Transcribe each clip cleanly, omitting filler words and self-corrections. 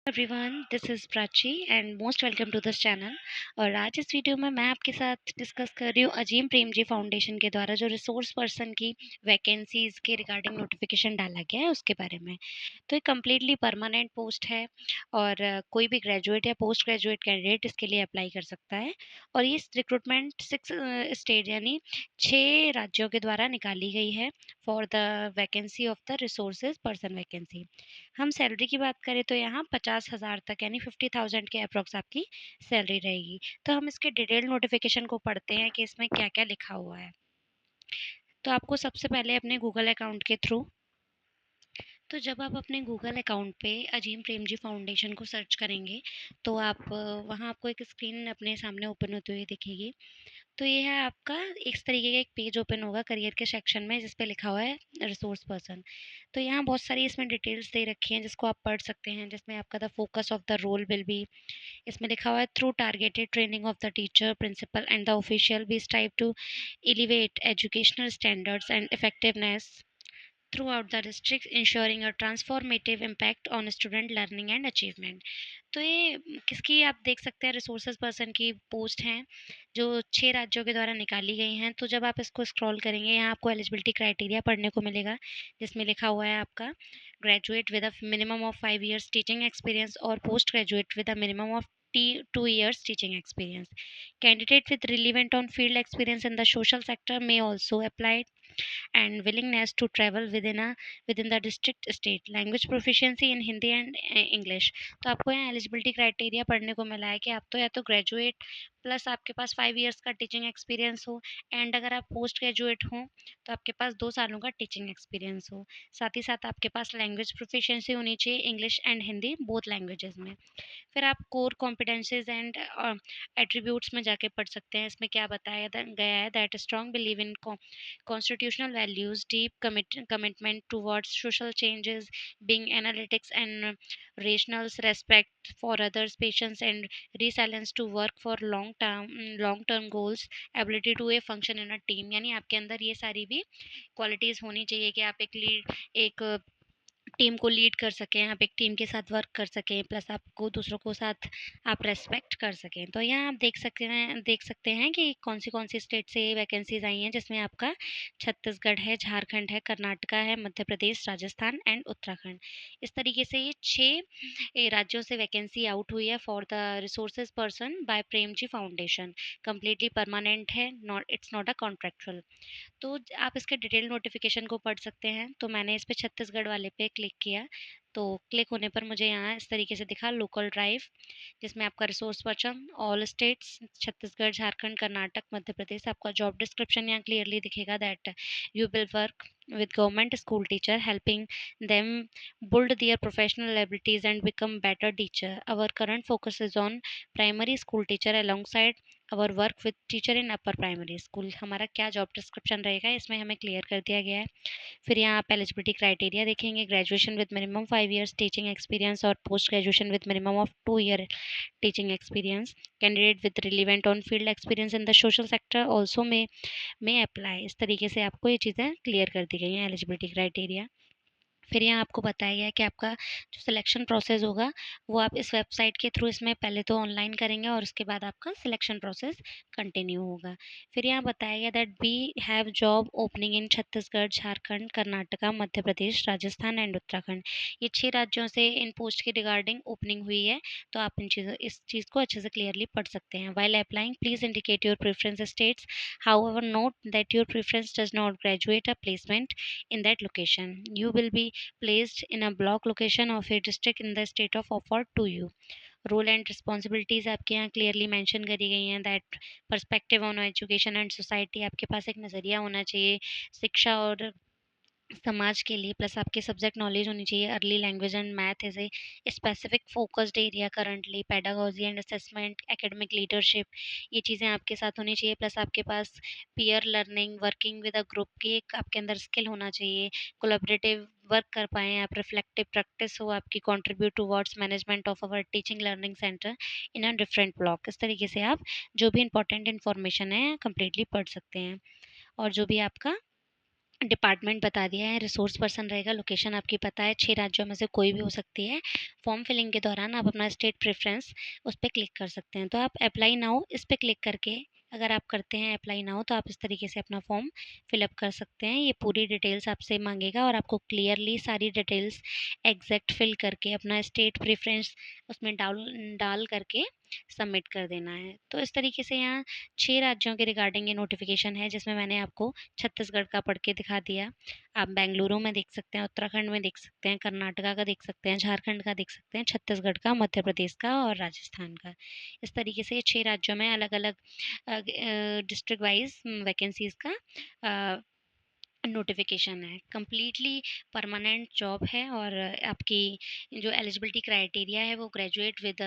Everyone, this is Prachi and most welcome to this channel. और आज इस वीडियो में मैं आपके साथ डिस्कस कर रही हूँ अजीम प्रेमजी फाउंडेशन के द्वारा जो रिसोर्स पर्सन की वैकेंसीज़ के रिगार्डिंग नोटिफिकेशन डाला गया है उसके बारे में। तो ये कम्प्लीटली परमानेंट पोस्ट है और कोई भी ग्रेजुएट या पोस्ट ग्रेजुएट कैंडिडेट इसके लिए अप्लाई कर सकता है। और ये रिक्रूटमेंट 6 स्टेट यानी 6 राज्यों के द्वारा निकाली गई है for the vacancy of the resources person vacancy. हम सैलरी की बात करें तो यहाँ 50,000 तक यानी 50,000 के अप्रॉक्स आपकी सैलरी रहेगी। तो हम इसके डिटेल नोटिफिकेशन को पढ़ते हैं कि इसमें क्या क्या लिखा हुआ है। तो आपको सबसे पहले अपने गूगल अकाउंट के थ्रू, तो जब आप अपने गूगल अकाउंट पे अजीम प्रेमजी फाउंडेशन को सर्च करेंगे तो आप वहाँ आपको एक स्क्रीन अपने सामने ओपन होती हुई दिखेगी। तो ये है आपका इस तरीके का एक पेज ओपन होगा करियर के सेक्शन में जिस पे लिखा हुआ है रिसोर्स पर्सन। तो यहाँ बहुत सारी इसमें डिटेल्स दे रखी हैं जिसको आप पढ़ सकते हैं, जिसमें आपका the focus of the role will be, इसमें लिखा हुआ है through targeted training of the teacher principal and the official we strive to elevate educational standards and effectiveness throughout the district, ensuring a transformative impact on student learning and achievement। तो ये किसकी आप देख सकते हैं रिसोर्सेज पर्सन की post हैं जो 6 राज्यों के द्वारा निकाली गई हैं। तो जब आप इसको स्क्रॉल करेंगे यहाँ आपको एलिजिबिलिटी क्राइटेरिया पढ़ने को मिलेगा जिसमें लिखा हुआ है आपका graduate with a minimum of 5 years teaching experience और post graduate with a minimum of 2 years teaching experience. Candidate with relevant on field experience in the social sector may also apply and willingness to travel within the district state, language proficiency in Hindi and English। तो आपको यहाँ eligibility criteria पढ़ने को मिला है कि आप तो या तो ग्रेजुएट प्लस आपके पास 5 years का टीचिंग एक्सपीरियंस हो, एंड अगर आप पोस्ट ग्रेजुएट हो तो आपके पास 2 सालों का टीचिंग एक्सपीरियंस हो। साथ ही साथ आपके पास लैंग्वेज प्रोफिशिएंसी होनी चाहिए English and Hindi both languages में। फिर आप कोर कॉम्पिटेंसीज एंड एट्रीब्यूट्स में जाके पढ़ सकते हैं। इसमें क्या बताया गया है that strong believe in constitutional values, deep commitment towards social changes, being analytics and rational, respect for others, patience and resilience to work for long term goals, ability to a function in a team। यानी आपके अंदर ये सारी भी qualities होनी चाहिए कि आप एक टीम को लीड कर सकें, आप एक टीम के साथ वर्क कर सकें, प्लस आपको दूसरों को साथ आप रेस्पेक्ट कर सकें। तो यहाँ आप देख सकते हैं कि कौन सी स्टेट से वैकेंसीज आई हैं, जिसमें आपका छत्तीसगढ़ है, झारखंड है, कर्नाटका है, मध्य प्रदेश, राजस्थान एंड उत्तराखंड। इस तरीके से ये 6 राज्यों से वैकेंसी आउट हुई है for the resources person by Premji foundation. Completely permanent है, not it's not a contractual. तो आप इसके डिटेल नोटिफिकेशन को पढ़ सकते हैं। तो मैंने इस पे छत्तीसगढ़ वाले पे क्लिक किया, तो क्लिक होने पर मुझे यहाँ इस तरीके से दिखा लोकल ड्राइव, जिसमें आपका resource person all states Chhattisgarh, Jharkhand, Karnataka, Madhya Pradesh. आपका जॉब डिस्क्रिप्शन यहाँ क्लियरली दिखेगा that you will work with government school teacher helping them build their professional abilities and become better teacher. Our current focus is on primary school teacher alongside our work with teacher in upper primary school। हमारा क्या job description रहेगा इसमें हमें clear कर दिया गया है। फिर यहाँ आप एलिजिबिलिटी क्राइटेरिया देखेंगे, graduation with minimum 5 years teaching experience और post graduation with minimum of 2 year teaching experience. Candidate with relevant on field experience in the social sector also में अप्लाई। इस तरीके से आपको ये चीज़ें क्लियर कर दी गई हैं एलिजिबिलिटी क्राइटेरिया। फिर यहाँ आपको बताया गया है कि आपका जो सिलेक्शन प्रोसेस होगा वो आप इस वेबसाइट के थ्रू इसमें पहले तो ऑनलाइन करेंगे और उसके बाद आपका सिलेक्शन प्रोसेस कंटिन्यू होगा। फिर यहाँ बताया गया that we have job opening in Chhattisgarh, Jharkhand, Karnataka, Madhya Pradesh, Rajasthan and Uttarakhand. ये 6 राज्यों से इन पोस्ट की रिगार्डिंग ओपनिंग हुई है। तो आप इस चीज़ को अच्छे से क्लियरली पढ़ सकते हैं। While applying please indicate your preference states, however note that your preference does not graduate a placement in that location. You will be placed in a block location of a district in the state of offer to you। Role and responsibilities आपके यहाँ clearly mention करी गई हैं that perspective on education and society, आपके पास एक नज़रिया होना चाहिए शिक्षा और समाज के लिए, प्लस आपके सब्जेक्ट नॉलेज होनी चाहिए। Early language and math is a specific focused area currently, pedagogy and assessment, academic leadership, ये चीज़ें आपके साथ होनी चाहिए। प्लस आपके पास peer learning, working with a group की एक आपके अंदर स्किल होना चाहिए। कोलैबोरेटिव वर्क कर पाएँ आप, रिफ्लेक्टिव प्रैक्टिस हो आपकी, contribute towards management of our teaching learning centre in a different block. इस तरीके से आप जो भी इंपॉर्टेंट इन्फॉर्मेशन है कंप्लीटली पढ़ सकते हैं। और जो भी आपका डिपार्टमेंट बता दिया है, रिसोर्स पर्सन रहेगा, लोकेशन आपकी पता है, 6 राज्यों में से कोई भी हो सकती है। फॉर्म फिलिंग के दौरान आप अपना स्टेट प्रेफ़रेंस उस पे क्लिक कर सकते हैं। तो आप अप्लाई नाउ इस पे क्लिक करके अगर आप करते हैं अप्लाई नाउ, तो आप इस तरीके से अपना फॉर्म फिल अप कर सकते हैं। ये पूरी डिटेल्स आपसे माँगेगा और आपको क्लियरली सारी डिटेल्स एग्ज़ैक्ट फिल करके अपना स्टेट प्रेफ़रेंस उसमें डाल डाल करके सबमिट कर देना है। तो इस तरीके से यहाँ 6 राज्यों के रिगार्डिंग ये नोटिफ़िकेशन है, जिसमें मैंने आपको छत्तीसगढ़ का पढ़ के दिखा दिया। आप बेंगलुरु में देख सकते हैं, उत्तराखंड में देख सकते हैं, कर्नाटका का देख सकते हैं, झारखंड का देख सकते हैं, छत्तीसगढ़ का, मध्य प्रदेश का और राजस्थान का। इस तरीके से 6 राज्यों में अलग-अलग डिस्ट्रिक्ट वाइज़ वैकेंसीज़ का अ, नोटिफिकेशन है। कंप्लीटली परमानेंट जॉब है और आपकी जो एलिजिबिलिटी क्राइटेरिया है वो graduate with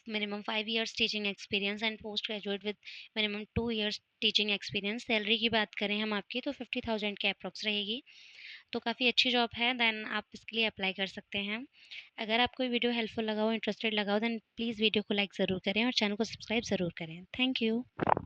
minimum 5 years teaching experience and post graduate with minimum 2 years teaching experience. Salary की बात करें हम आपकी तो 50,000 के अप्रॉक्स रहेगी। तो काफ़ी अच्छी जॉब है, देन आप इसके लिए अप्लाई कर सकते हैं। अगर आपको ये वीडियो हेल्पफुल लगा हो, इंटरेस्टेड लगा हो, देन प्लीज़ वीडियो को लाइक ज़रूर करें और चैनल को सब्सक्राइब ज़रूर करें। Thank you.